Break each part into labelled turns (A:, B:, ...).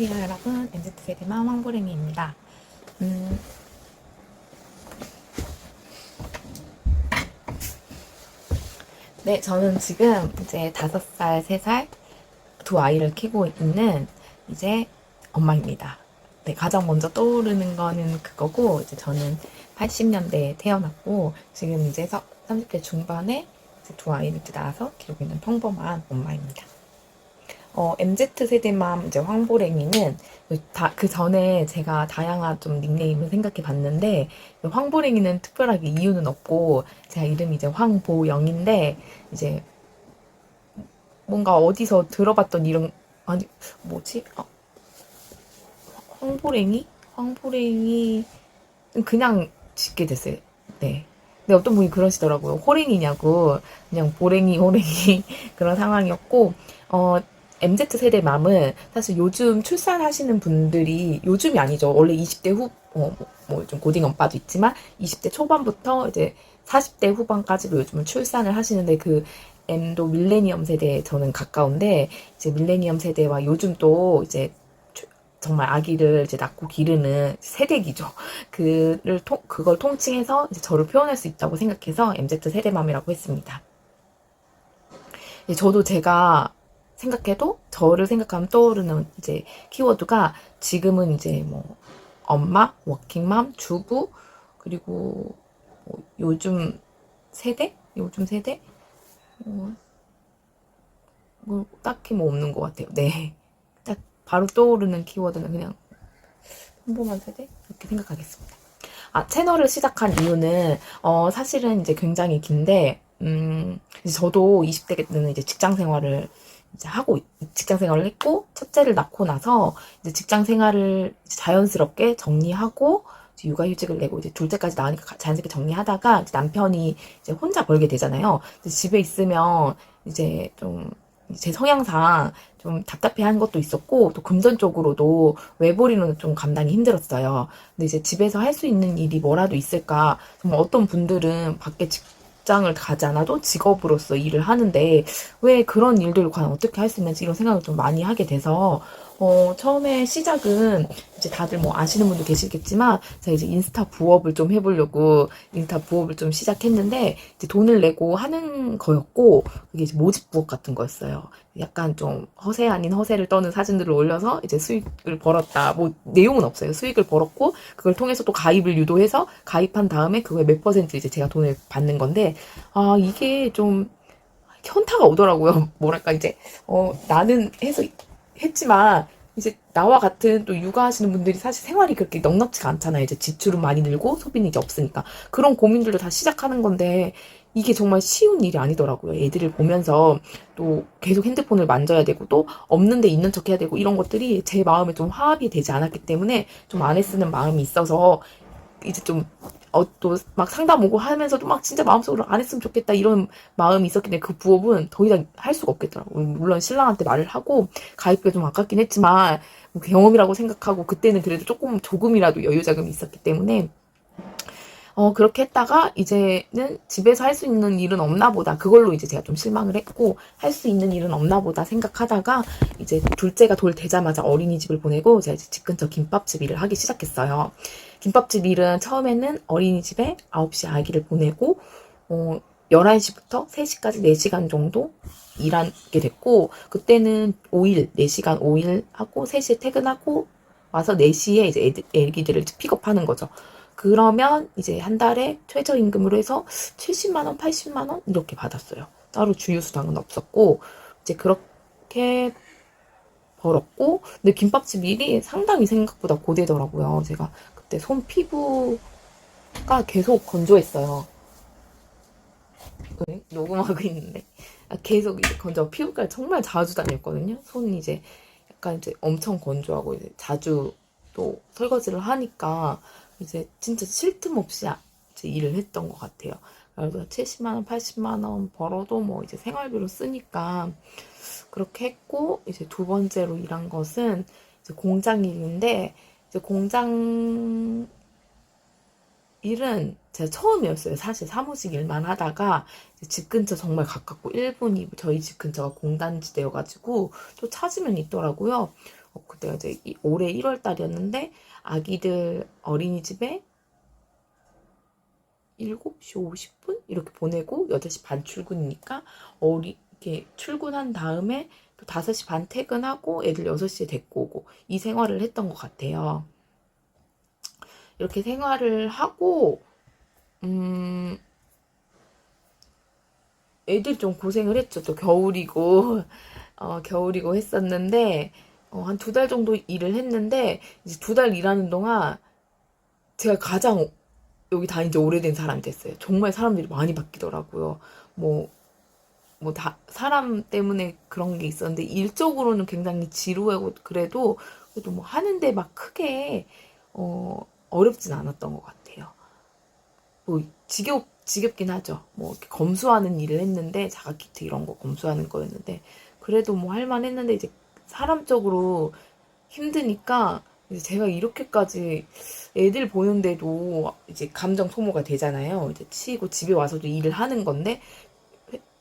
A: 안녕하세요 여러분, MZ세대맘 황보랭이입니다. 네, 저는 지금 이제 5살, 3살 두 아이를 키우고 있는 이제 엄마입니다. 네, 가장 먼저 떠오르는 거는 그거고, 이제 저는 80년대에 태어났고, 지금 이제 30대 중반에 이제 두 아이를 낳아서 키우고 있는 평범한 엄마입니다. MZ세대맘 이제 황보랭이는 그 전에 제가 다양한 좀 닉네임을 생각해 봤는데, 황보랭이는 특별하게 이유는 없고, 제가 이름이 이제 황보영인데, 이제 뭔가 어디서 들어봤던 이름, 아니, 뭐지? 황보랭이? 황보랭이, 그냥 짓게 됐어요. 네. 근데 어떤 분이 그러시더라고요. 호랭이냐고. 그냥 보랭이, 호랭이 그런 상황이었고, MZ세대 맘은 사실 요즘 출산하시는 분들이, 요즘이 아니죠. 원래 20대 뭐 좀 고딩 엄빠도 있지만, 20대 초반부터 이제 40대 후반까지도 요즘은 출산을 하시는데, 그 M도 밀레니엄 세대에 저는 가까운데, 이제 밀레니엄 세대와 요즘 또 이제 정말 아기를 이제 낳고 기르는 세대기죠. 그걸 통칭해서 이제 저를 표현할 수 있다고 생각해서 MZ 세대맘이라고 했습니다. 저도 제가 생각해도 저를 생각하면 떠오르는 이제 키워드가 지금은 이제 뭐 엄마, 워킹맘, 주부, 그리고 뭐 요즘 세대? 요즘 세대? 뭐 딱히 뭐 없는 것 같아요. 네. 딱 바로 떠오르는 키워드는 그냥 평범한 세대? 이렇게 생각하겠습니다. 채널을 시작한 이유는, 사실은 이제 굉장히 긴데, 이제 저도 20대 때는 이제 직장 생활을 했고, 첫째를 낳고 나서 이제 직장 생활을 자연스럽게 정리하고, 이제 육아휴직을 내고 이제 둘째까지 나으니까 자연스럽게 정리하다가 이제 남편이 이제 혼자 벌게 되잖아요. 집에 있으면 이제 좀 제 성향상 좀 답답해하는 것도 있었고, 또 금전적으로도 외벌이로는 좀 감당이 힘들었어요. 근데 이제 집에서 할 수 있는 일이 뭐라도 있을까? 정말 어떤 분들은 밖에 직장을 가지 않아도 직업으로서 일을 하는데, 왜 그런 일들을 과연 어떻게 할 수 있는지 이런 생각을 좀 많이 하게 돼서, 처음에 시작은 이제 다들 뭐 아시는 분도 계시겠지만, 제가 이제 인스타 부업을 좀 해보려고 인스타 부업을 좀 시작했는데, 이제 돈을 내고 하는 거였고, 그게 이제 모집 부업 같은 거였어요. 약간 좀 허세 아닌 허세를 떠는 사진들을 올려서 이제 수익을 벌었다. 뭐 내용은 없어요. 수익을 벌었고, 그걸 통해서 또 가입을 유도해서 가입한 다음에 그거에 몇 퍼센트 이제 제가 돈을 받는 건데, 이게 좀 현타가 오더라고요. 뭐랄까, 이제, 나는 했지만, 이제 나와 같은 또 육아하시는 분들이 사실 생활이 그렇게 넉넉지가 않잖아요. 이제 지출은 많이 늘고 소비는 이제 없으니까. 그런 고민들도 다 시작하는 건데, 이게 정말 쉬운 일이 아니더라고요. 애들을 보면서 또 계속 핸드폰을 만져야 되고, 또 없는데 있는 척 해야 되고, 이런 것들이 제 마음에 좀 화합이 되지 않았기 때문에 좀 안 했쓰는 마음이 있어서, 이제 좀, 또 막 상담 오고 하면서도 막 진짜 마음속으로 안 했으면 좋겠다 이런 마음이 있었기 때문에 그 부업은 더 이상 할 수가 없겠더라고요. 물론 신랑한테 말을 하고 가입비가 좀 아깝긴 했지만 뭐 경험이라고 생각하고, 그때는 그래도 조금이라도 여유 자금이 있었기 때문에 그렇게 했다가 이제는 집에서 할 수 있는 일은 없나 보다. 그걸로 이제 제가 좀 실망을 했고, 할 수 있는 일은 없나 보다 생각하다가 이제 둘째가 돌 되자마자 어린이집을 보내고 제가 이제 집 근처 김밥집 일을 하기 시작했어요. 김밥집 일은 처음에는 어린이집에 9시 아기를 보내고 11시부터 3시까지 4시간 정도 일하게 됐고, 그때는 5일, 4시간 5일 하고 3시에 퇴근하고 와서 4시에 이제 애기들을 픽업하는 거죠. 그러면 이제 한 달에 최저임금으로 해서 70만원, 80만원 이렇게 받았어요. 따로 주휴수당은 없었고, 이제 그렇게 벌었고, 근데 김밥집 일이 상당히 생각보다 고되더라고요. 제가 그때 손 피부가 계속 건조했어요. 네, 녹음하고 있는데. 계속 이제 피부과를 정말 자주 다녔거든요. 손이 이제 약간 이제 엄청 건조하고 이제 자주 또 설거지를 하니까 이제 진짜 쉴 틈 없이 이제 일을 했던 것 같아요. 그래서 70만원, 80만원 벌어도 뭐 이제 생활비로 쓰니까 그렇게 했고, 이제 두 번째로 일한 것은 이제 공장 일인데, 이제 공장 일은 제가 처음이었어요. 사실 사무직 일만 하다가 집 근처 정말 가깝고 1분이 저희 집 근처가 공단지대여가지고 또 찾으면 있더라고요. 그때가 이제 올해 1월 달이었는데, 아기들 어린이집에 7시 50분? 이렇게 보내고 8시 반 출근이니까, 이렇게 출근한 다음에 또 5시 반 퇴근하고 애들 6시에 데리고 오고, 이 생활을 했던 것 같아요. 이렇게 생활을 하고, 애들이 좀 고생을 했죠. 또 겨울이고, 겨울이고 했었는데, 한 2달 정도 일을 했는데, 이제 2달 일하는 동안 제가 가장 여기 다닌 지 오래된 사람이 됐어요. 정말 사람들이 많이 바뀌더라고요. 뭐, 사람 때문에 그런 게 있었는데, 일적으로는 굉장히 지루하고, 그래도 뭐 하는데 막 크게, 어렵진 않았던 것 같아요. 뭐, 지겹긴 하죠. 뭐, 이렇게 검수하는 일을 했는데, 자가키트 이런 거 검수하는 거였는데, 그래도 뭐 할만했는데, 이제 사람적으로 힘드니까, 이제 제가 이렇게까지 애들 보는데도 이제 감정 소모가 되잖아요. 이제 치이고 집에 와서도 일을 하는 건데,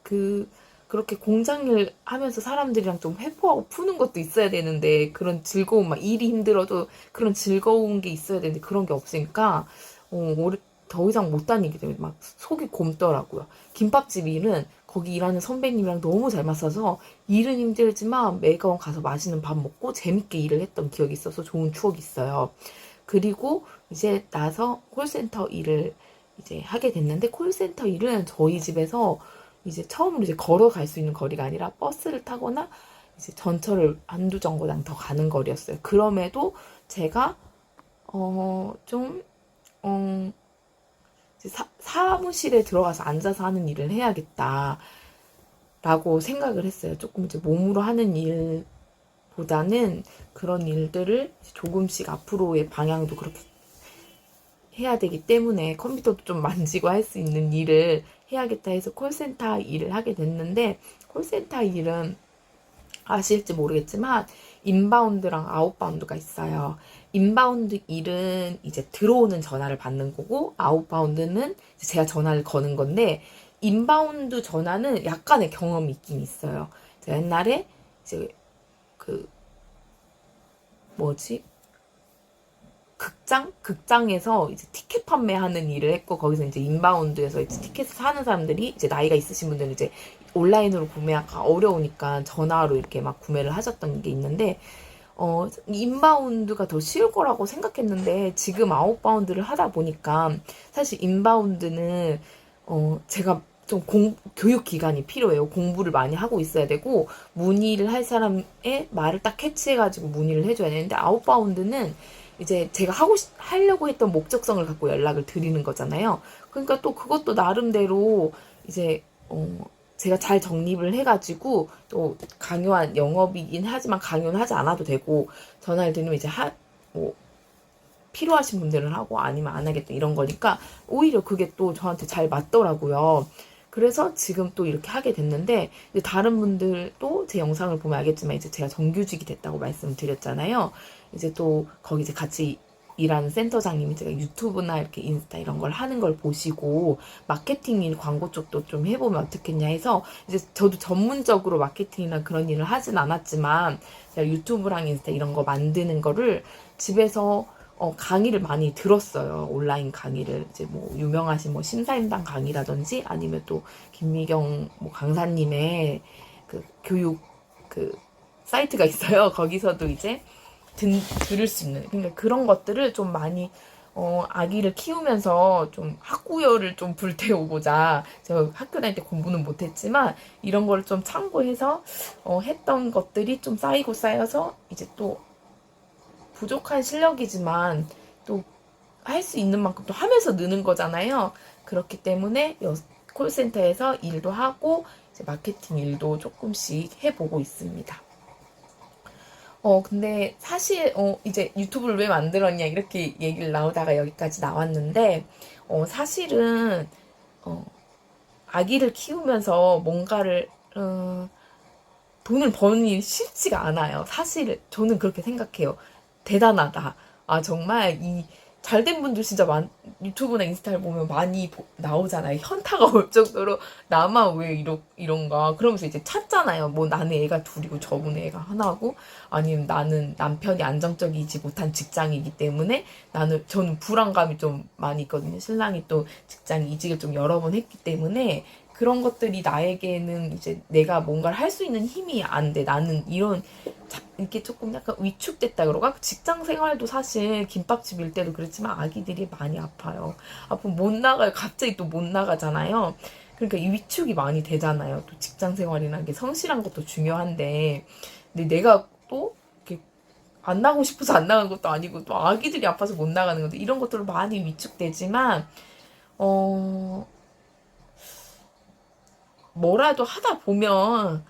A: 그, 그렇게 공장일 하면서 사람들이랑 좀 회포하고 푸는 것도 있어야 되는데, 그런 즐거움, 막 일이 힘들어도 그런 즐거운 게 있어야 되는데, 그런 게 없으니까, 더 이상 못 다니게 되면 막 속이 곪더라고요. 김밥집 일은 거기 일하는 선배님이랑 너무 잘 맞아서 일은 힘들지만 매번 가서 맛있는 밥 먹고 재밌게 일을 했던 기억이 있어서 좋은 추억이 있어요. 그리고 이제 나서 콜센터 일을 이제 하게 됐는데, 콜센터 일은 저희 집에서 이제 처음으로 이제 걸어갈 수 있는 거리가 아니라 버스를 타거나 이제 전철을 한두 정거장 더 가는 거리였어요. 그럼에도 제가 좀 이제 사무실에 들어가서 앉아서 하는 일을 해야겠다라고 생각을 했어요. 조금 이제 몸으로 하는 일보다는 그런 일들을 조금씩 앞으로의 방향도 그렇게 해야 되기 때문에 컴퓨터도 좀 만지고 할 수 있는 일을 해야겠다 해서 콜센터 일을 하게 됐는데, 콜센터 일은 아실지 모르겠지만 인바운드랑 아웃바운드가 있어요. 인바운드 일은 이제 들어오는 전화를 받는 거고, 아웃바운드는 제가 전화를 거는 건데, 인바운드 전화는 약간의 경험이 있긴 있어요. 제가 옛날에 이제 그 뭐지? 극장에서 이제 티켓 판매하는 일을 했고, 거기서 이제 인바운드에서 이제 티켓을 사는 사람들이, 이제 나이가 있으신 분들은 이제 온라인으로 구매하기가 어려우니까 전화로 이렇게 막 구매를 하셨던 게 있는데, 인바운드가 더 쉬울 거라고 생각했는데, 지금 아웃바운드를 하다 보니까, 사실 인바운드는, 제가 좀 교육 기간이 필요해요. 공부를 많이 하고 있어야 되고, 문의를 할 사람의 말을 딱 캐치해가지고 문의를 해줘야 되는데, 아웃바운드는 이제 제가 하려고 했던 목적성을 갖고 연락을 드리는 거잖아요. 그러니까 또 그것도 나름대로 이제, 제가 잘 정립을 해가지고, 또 강요한 영업이긴 하지만 강요는 하지 않아도 되고, 전화를 드리면 이제 뭐, 필요하신 분들은 하고 아니면 안 하겠다 이런 거니까, 오히려 그게 또 저한테 잘 맞더라고요. 그래서 지금 또 이렇게 하게 됐는데, 이제 다른 분들도 제 영상을 보면 알겠지만, 이제 제가 정규직이 됐다고 말씀드렸잖아요. 이제 또 거기 이제 같이 일하는 센터장님이 제가 유튜브나 이렇게 인스타 이런 걸 하는 걸 보시고, 마케팅 일 광고 쪽도 좀 해보면 어떻겠냐 해서, 이제 저도 전문적으로 마케팅이나 그런 일을 하진 않았지만, 제가 유튜브랑 인스타 이런 거 만드는 거를 집에서 강의를 많이 들었어요. 온라인 강의를. 이제 뭐, 유명하신 뭐, 심사임당 강의라든지, 아니면 또, 김미경 뭐 강사님의 그 교육 그 사이트가 있어요. 거기서도 이제 들을 수 있는, 그러니까 그런 것들을 좀 많이, 아기를 키우면서 좀 학구열을 좀 불태우고자, 제가 학교 다닐 때 공부는 못했지만, 이런 걸 좀 참고해서, 했던 것들이 좀 쌓이고 쌓여서, 이제 또 부족한 실력이지만 또 할 수 있는 만큼 또 하면서 느는 거잖아요. 그렇기 때문에 콜센터에서 일도 하고 이제 마케팅 일도 조금씩 해보고 있습니다. 근데 사실 이제 유튜브를 왜 만들었냐 이렇게 얘기를 나오다가 여기까지 나왔는데, 사실은 아기를 키우면서 뭔가를 돈을 버는 일이 쉽지가 않아요. 사실 저는 그렇게 생각해요. 대단하다. 아, 정말 잘된 분들 진짜 유튜브나 인스타를 보면 많이 나오잖아요. 현타가 올 정도로 나만 왜 이런가. 그러면서 이제 찾잖아요. 뭐 나는 애가 둘이고 저분 애가 하나고, 아니면 나는 남편이 안정적이지 못한 직장이기 때문에 저는 불안감이 좀 많이 있거든요. 신랑이 또 직장 이직을 좀 여러 번 했기 때문에 그런 것들이 나에게는 이제 내가 뭔가를 할 수 있는 힘이 안 돼. 나는 이렇게 조금 약간 위축됐다 그러가. 직장 생활도 사실 김밥집 일 때도 그렇지만 아기들이 많이 아파요. 아프면 못 나가요. 갑자기 또 못 나가잖아요. 그러니까 이 위축이 많이 되잖아요. 또 직장 생활이라는 게 성실한 것도 중요한데, 근데 내가 또 이렇게 안 나가고 싶어서 안 나가는 것도 아니고 또 아기들이 아파서 못 나가는 건데, 이런 것들로 많이 위축되지만 뭐라도 하다 보면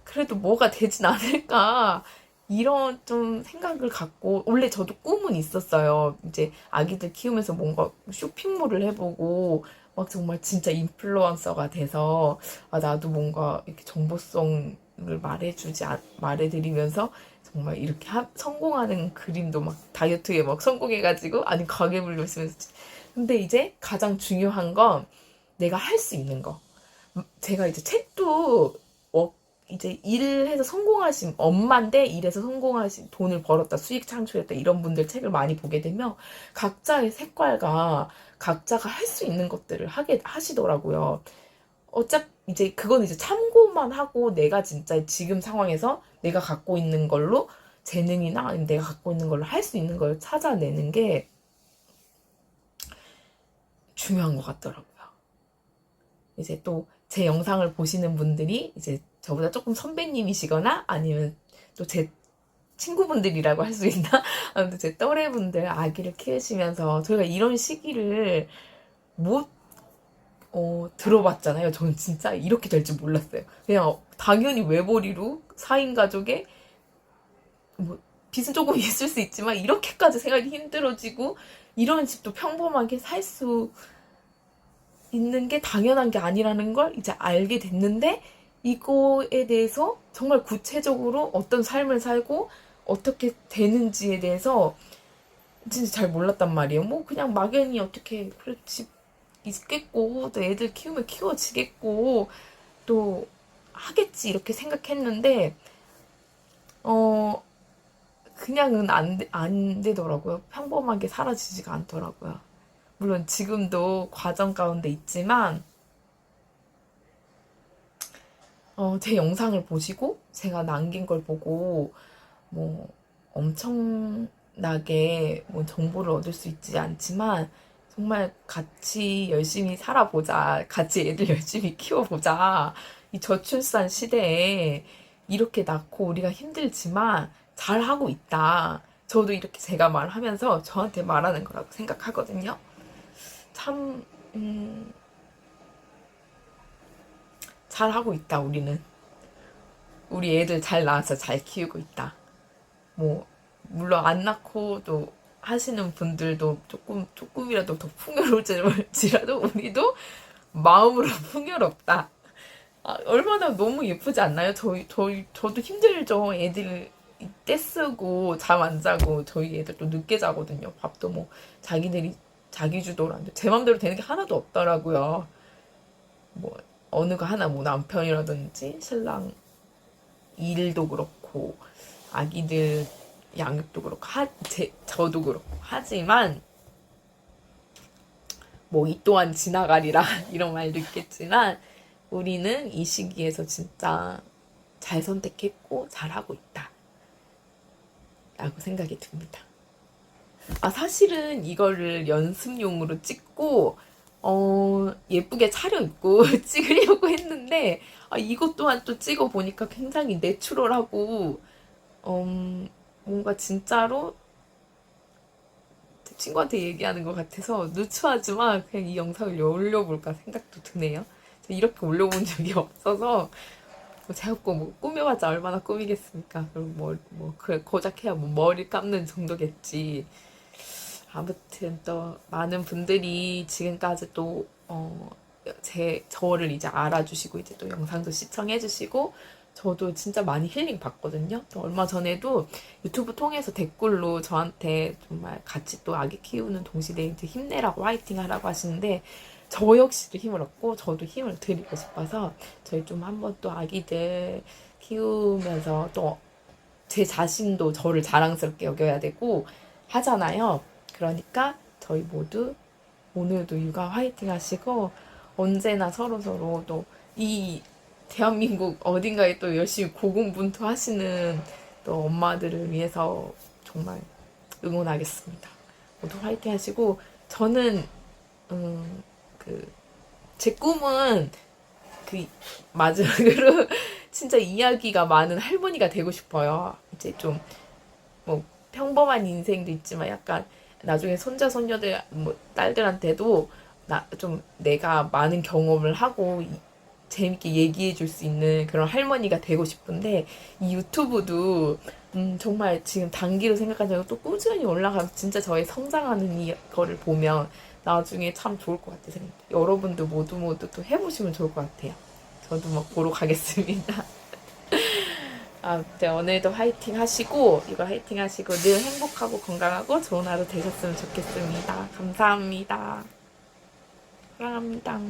A: 그래도 뭐가 되진 않을까, 이런 좀 생각을 갖고. 원래 저도 꿈은 있었어요. 이제 아기들 키우면서 뭔가 쇼핑몰을 해보고 막 정말 진짜 인플루언서가 돼서, 나도 뭔가 이렇게 정보성을 말해드리면서 정말 이렇게 성공하는 그림도 막 다이어트에 막 성공해가지고, 아니 가게를 열심히. 근데 이제 가장 중요한 건 내가 할 수 있는 거. 제가 이제 책도 이제 일해서 성공하신 엄마인데, 일해서 성공하신, 돈을 벌었다, 수익 창출했다, 이런 분들 책을 많이 보게 되면 각자의 색깔과 각자가 할 수 있는 것들을 하시더라고요. 이제 그건 이제 참고만 하고, 내가 진짜 지금 상황에서 내가 갖고 있는 걸로, 재능이나 아니면 내가 갖고 있는 걸로 할 수 있는 걸 찾아내는 게 중요한 것 같더라고요. 이제 또 제 영상을 보시는 분들이 이제 저보다 조금 선배님이시거나, 아니면 또 제 친구분들이라고 할 수 있나? 아무튼 제 또래분들 아기를 키우시면서 저희가 이런 시기를 못 들어봤잖아요. 저는 진짜 이렇게 될 줄 몰랐어요. 그냥 당연히 외벌이로 4인 가족에 뭐 빚은 조금 있을 수 있지만 이렇게까지 생활이 힘들어지고, 이런 집도 평범하게 살 수 있는 게 당연한 게 아니라는 걸 이제 알게 됐는데, 이거에 대해서 정말 구체적으로 어떤 삶을 살고 어떻게 되는지에 대해서 진짜 잘 몰랐단 말이에요. 뭐 그냥 막연히 어떻게 그래 집 있겠고 또 애들 키우면 키워지겠고 또 하겠지 이렇게 생각했는데, 그냥은 안 되더라고요. 평범하게 사라지지가 않더라고요. 물론 지금도 과정 가운데 있지만, 제 영상을 보시고 제가 남긴 걸 보고 뭐 엄청나게 뭐 정보를 얻을 수 있지 않지만, 정말 같이 열심히 살아보자, 같이 애들 열심히 키워보자, 이 저출산 시대에 이렇게 낳고 우리가 힘들지만 잘하고 있다. 저도 이렇게 제가 말하면서 저한테 말하는 거라고 생각하거든요. 참 잘하고 있다. 우리 애들 잘 낳아서 잘 키우고 있다. 뭐 물론 안 낳고도 하시는 분들도 조금이라도 더 풍요로울지라도 우리도 마음으로 풍요롭다. 얼마나 너무 예쁘지 않나요? 저도 힘들죠. 애들 떼쓰고 잠 안 자고. 저희 애들 또 늦게 자거든요. 밥도 뭐 자기들이 자기 주도로 안 돼. 제 맘대로 되는 게 하나도 없더라고요. 뭐 어느가 하나, 뭐 남편이라든지 신랑 일도 그렇고 아기들 양육도 그렇고 저도 그렇고 하지만, 뭐 이 또한 지나가리라 이런 말도 있겠지만, 우리는 이 시기에서 진짜 잘 선택했고 잘하고 있다 라고 생각이 듭니다. 사실은 이거를 연습용으로 찍고 예쁘게 차려입고 찍으려고 했는데, 이것 또한 또 찍어보니까 굉장히 내추럴하고 뭔가 진짜로 친구한테 얘기하는 것 같아서 누추하지만 그냥 이 영상을 올려볼까 생각도 드네요. 이렇게 올려본 적이 없어서, 제가 뭐 꾸며봤자 얼마나 꾸미겠습니까? 그리고 그래 고작 해야 뭐 머리 감는 정도겠지. 아무튼 또 많은 분들이 지금까지 또 저를 이제 알아주시고 이제 또 영상도 시청해주시고 저도 진짜 많이 힐링 받거든요. 또 얼마 전에도 유튜브 통해서 댓글로 저한테 정말 같이 또 아기 키우는 동시대인들 힘내라고 화이팅 하라고 하시는데 저 역시도 힘을 얻고 저도 힘을 드리고 싶어서 저희 좀 한번 또 아기들 키우면서 또 제 자신도 저를 자랑스럽게 여겨야 되고 하잖아요. 그러니까 저희 모두 오늘도 육아 화이팅 하시고 언제나 서로서로 또 이 대한민국 어딘가에 또 열심히 고군분투 하시는 또 엄마들을 위해서 정말 응원하겠습니다. 모두 화이팅 하시고 저는 그 제 꿈은 그 마지막으로 진짜 이야기가 많은 할머니가 되고 싶어요. 이제 좀 뭐 평범한 인생도 있지만 약간 나중에 손자 손녀들 뭐 딸들한테도 나 좀 내가 많은 경험을 하고 재밌게 얘기해 줄 수 있는 그런 할머니가 되고 싶은데 이 유튜브도 정말 지금 단기로 생각하지 말고 또 꾸준히 올라가면 진짜 저의 성장하는 이거를 보면 나중에 참 좋을 것 같아요. 여러분도 모두 또 해보시면 좋을 것 같아요. 저도 막 보러 가겠습니다. 네, 오늘도 화이팅 하시고, 이거 화이팅 하시고, 늘 행복하고 건강하고 좋은 하루 되셨으면 좋겠습니다. 감사합니다. 사랑합니다.